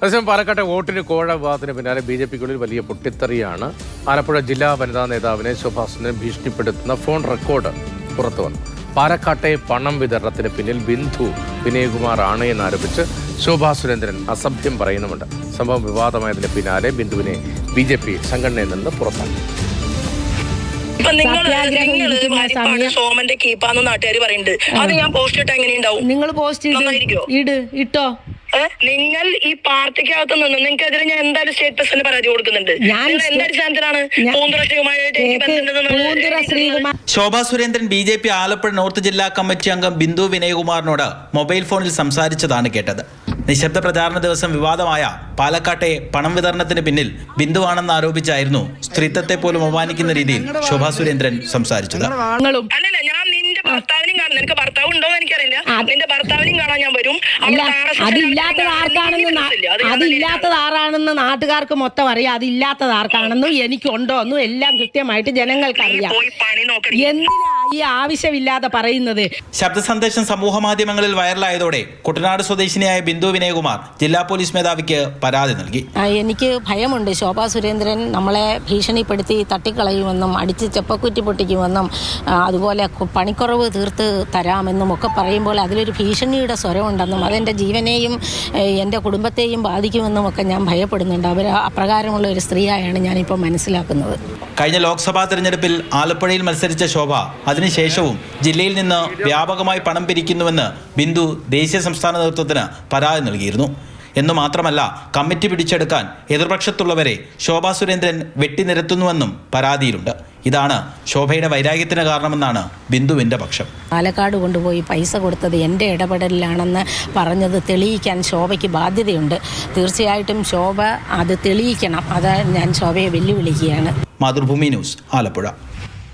അതേസമയം പാലക്കാട്ടെ വോട്ടിന് കോഴ വിവാദത്തിന് പിന്നാലെ ബി.ജെ.പിക്കുള്ളിൽ വലിയ പൊട്ടിത്തെറിയാണ്. ആലപ്പുഴ ജില്ലാ വനിതാ നേതാവിനെ ശോഭാ സുരേന്ദ്രൻ ഭീഷണിപ്പെടുത്തുന്ന ഫോൺ റെക്കോർഡ് പുറത്തുവന്നു. പാലക്കാട്ടെ പണം വിതരണത്തിന് പിന്നിൽ ബിന്ദു വിനയകുമാർ ആണ് എന്നാരോപിച്ച് ശോഭാ സുരേന്ദ്രൻ അസഭ്യം പറയുന്നുമുണ്ട്. സംഭവം വിവാദമായതിന് പിന്നാലെ ബിന്ദുവിനെ ബി.ജെ.പി സംഘടനയിൽ നിന്ന് പുറത്താക്കി. സോമന്റെ കീപ്പാന്ന് നാട്ടുകാർ പറയുന്നുണ്ട്. അത് ഞാൻ പോസ്റ്റ് ഇട്ടാ എങ്ങനെയുണ്ടാവും? നിങ്ങൾ പോസ്റ്റ് ഇട്ടോ. നിങ്ങൾ ഈ പാർട്ടിക്കകത്ത് നിന്ന് നിങ്ങൾക്കെതിരെ ഞാൻ എന്തായാലും സ്റ്റേറ്റ് പ്രസിഡന്റ് പരാതി കൊടുക്കുന്നുണ്ട്. ശോഭാ സുരേന്ദ്രൻ ബി.ജെ.പി ആലപ്പുഴ നോർത്ത് ജില്ലാ കമ്മിറ്റി അംഗം ബിന്ദു വിനയകുമാറിനോട് മൊബൈൽ ഫോണിൽ സംസാരിച്ചതാണ് കേട്ടത്. നിശബ്ദ പ്രചാരണ ദിവസം വിവാദമായ പാലക്കാട്ടെ പണം വിതരണത്തിന് പിന്നിൽ ബിന്ദുവാണെന്ന് ആരോപിച്ചായിരുന്നു സ്ത്രീത്വത്തെ പോലും അപമാനിക്കുന്ന രീതിയിൽ ശോഭാ സുരേന്ദ്രൻ സംസാരിച്ചത്. നിന്റെ ഭർത്താവിനും കാണാൻ, നിനക്ക് ഭർത്താവ് ഉണ്ടോ എന്ന് എനിക്കറിയില്ല. നിന്റെ ഭർത്താവിനും കാണാൻ ഞാൻ വരും. അതില്ലാത്തത് ആരാണെന്ന് നാട്ടുകാർക്ക് മൊത്തം അറിയാം. അതില്ലാത്തത് ആർക്കാണെന്നും എനിക്കുണ്ടോ എന്നും എല്ലാം കൃത്യമായിട്ട് ജനങ്ങൾക്കറിയാം. എന്തിനാ ഈ ആവശ്യമില്ലാതെ പറയുന്നത്? ശബ്ദ സന്ദേശം സമൂഹ മാധ്യമങ്ങളിൽ വൈറലായതോടെ കുട്ടനാട് സ്വദേശിനിയായ ബിന്ദു വിനയകുമാർ ജില്ലാ പോലീസ് മേധാവിക്ക് പരാതി നൽകി. എനിക്ക് ഭയമുണ്ട്. ശോഭാ സുരേന്ദ്രൻ നമ്മളെ ഭീഷണിപ്പെടുത്തി തട്ടിക്കളയുമെന്നും അടിച്ച് ചെപ്പക്കുറ്റി പൊട്ടിക്കുമെന്നും അതുപോലെ പണിക്കുറവ് തീർത്ത് തരാമെന്നും ഒക്കെ പറയുമ്പോൾ അതിലൊരു ഭീഷണിയുടെ സ്വരമുണ്ടെന്നും അതെൻ്റെ ജീവനെയും എൻ്റെ കുടുംബത്തെയും ബാധിക്കുമെന്നും ഒക്കെ ഞാൻ ഭയപ്പെടുന്നുണ്ട്. അവർ അപ്രകാരമുള്ള ഒരു സ്ത്രീയായാണ് ഞാനിപ്പോൾ മനസ്സിലാക്കുന്നത്. കഴിഞ്ഞ ലോക്സഭാ തെരഞ്ഞെടുപ്പിൽ ആലപ്പുഴയിൽ മത്സരിച്ച ശോഭ അതിനുശേഷവും ജില്ലയിൽ നിന്ന് വ്യാപകമായി പണം പിരിക്കുന്നുവെന്ന് ബിന്ദു ദേശീയ സംസ്ഥാന നേതൃത്വത്തിന് പരാതി നൽകിയിരുന്നു. എന്നു മാത്രമല്ല, കമ്മിറ്റി പിടിച്ചെടുക്കാൻ എതിർപക്ഷത്തുള്ളവരെ ശോഭാ സുരേന്ദ്രൻ വെട്ടിനിരത്തുന്നുവെന്നും പരാതിയിലുണ്ട്. ഇതാണ് ശോഭയുടെ വൈരാഗ്യത്തിന് കാരണമെന്നാണ് ബിന്ദുവിൻ്റെ പക്ഷം. പാലക്കാട് കൊണ്ടുപോയി പൈസ കൊടുത്തത് എൻ്റെ ഇടപെടലിലാണെന്ന് പറഞ്ഞത് തെളിയിക്കാൻ ശോഭയ്ക്ക് ബാധ്യതയുണ്ട്. തീർച്ചയായിട്ടും ശോഭ അത് തെളിയിക്കണം. അത് ഞാൻ ശോഭയെ വെല്ലുവിളിക്കുകയാണ്. മാതൃഭൂമി ന്യൂസ്, ആലപ്പുഴ.